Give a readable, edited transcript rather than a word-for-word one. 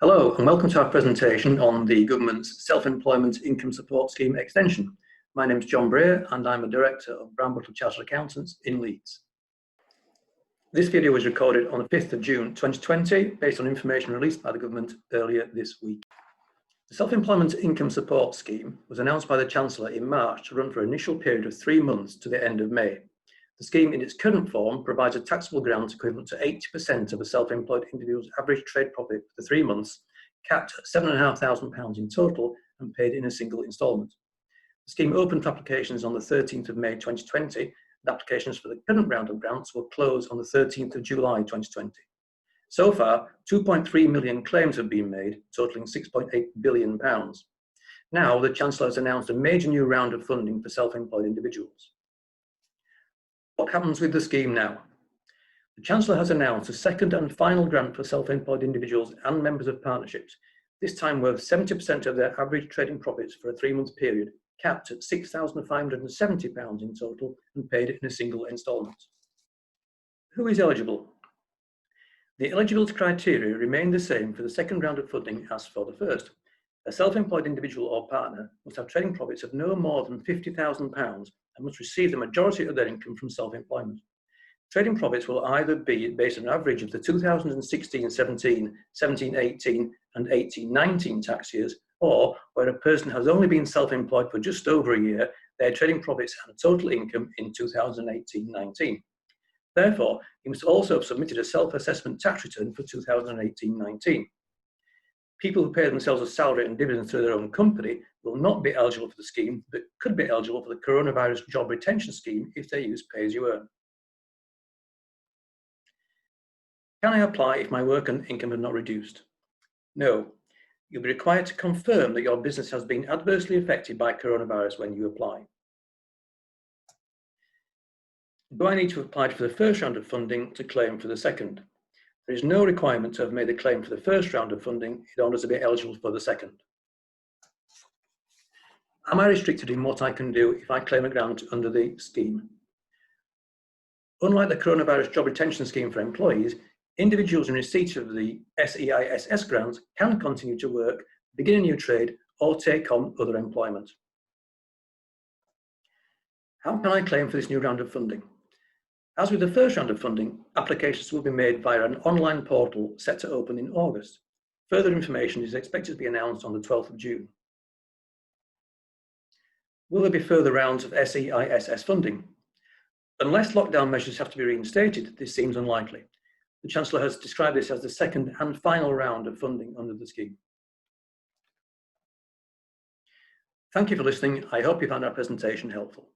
Hello and welcome to our presentation on the government's Self-Employment Income Support Scheme extension. My name is John Breer and I'm a Director of Brown Butler Chartered Accountants in Leeds. This video was recorded on the 5th of June 2020 based on information released by the government earlier this week. The Self-Employment Income Support Scheme was announced by the Chancellor in March to run for an initial period of 3 months to the end of May. The scheme in its current form provides a taxable grant equivalent to 80% of a self-employed individual's average trade profit for 3 months, capped at £7,500 in total and paid in a single instalment. The scheme opened for applications on the 13th of May 2020, and applications for the current round of grants will close on the 13th of July 2020. So far, 2.3 million claims have been made, totaling £6.8 billion. Now, the Chancellor has announced a major new round of funding for self-employed individuals. What happens with the scheme now? The Chancellor has announced a second and final grant for self-employed individuals and members of partnerships, this time worth 70% of their average trading profits for a 3-month period, capped at £6,570 in total and paid in a single instalment. Who is eligible? The eligibility criteria remain the same for the second round of funding as for the first. A self-employed individual or partner must have trading profits of no more than £50,000 and must receive the majority of their income from self-employment. Trading profits will either be based on an average of the 2016-17, 17-18 and 18-19 tax years, or where a person has only been self-employed for just over a year, their trading profits and total income in 2018-19. Therefore, he must also have submitted a self-assessment tax return for 2018-19. People who pay themselves a salary and dividends through their own company will not be eligible for the scheme, but could be eligible for the coronavirus job retention scheme if they use pay-as-you-earn. Can I apply if my work and income are not reduced? No. You'll be required to confirm that your business has been adversely affected by coronavirus when you apply. Do I need to apply for the first round of funding to claim for the second? There is no requirement to have made a claim for the first round of funding in order to be eligible for the second. Am I restricted in what I can do if I claim a grant under the scheme? Unlike the coronavirus job retention scheme for employees, individuals in receipt of the SEISS grant can continue to work, begin a new trade, or take on other employment. How can I claim for this new round of funding? As with the first round of funding, applications will be made via an online portal set to open in August. Further information is expected to be announced on the 12th of June. Will there be further rounds of SEISS funding? Unless lockdown measures have to be reinstated, this seems unlikely. The Chancellor has described this as the second and final round of funding under the scheme. Thank you for listening. I hope you found our presentation helpful.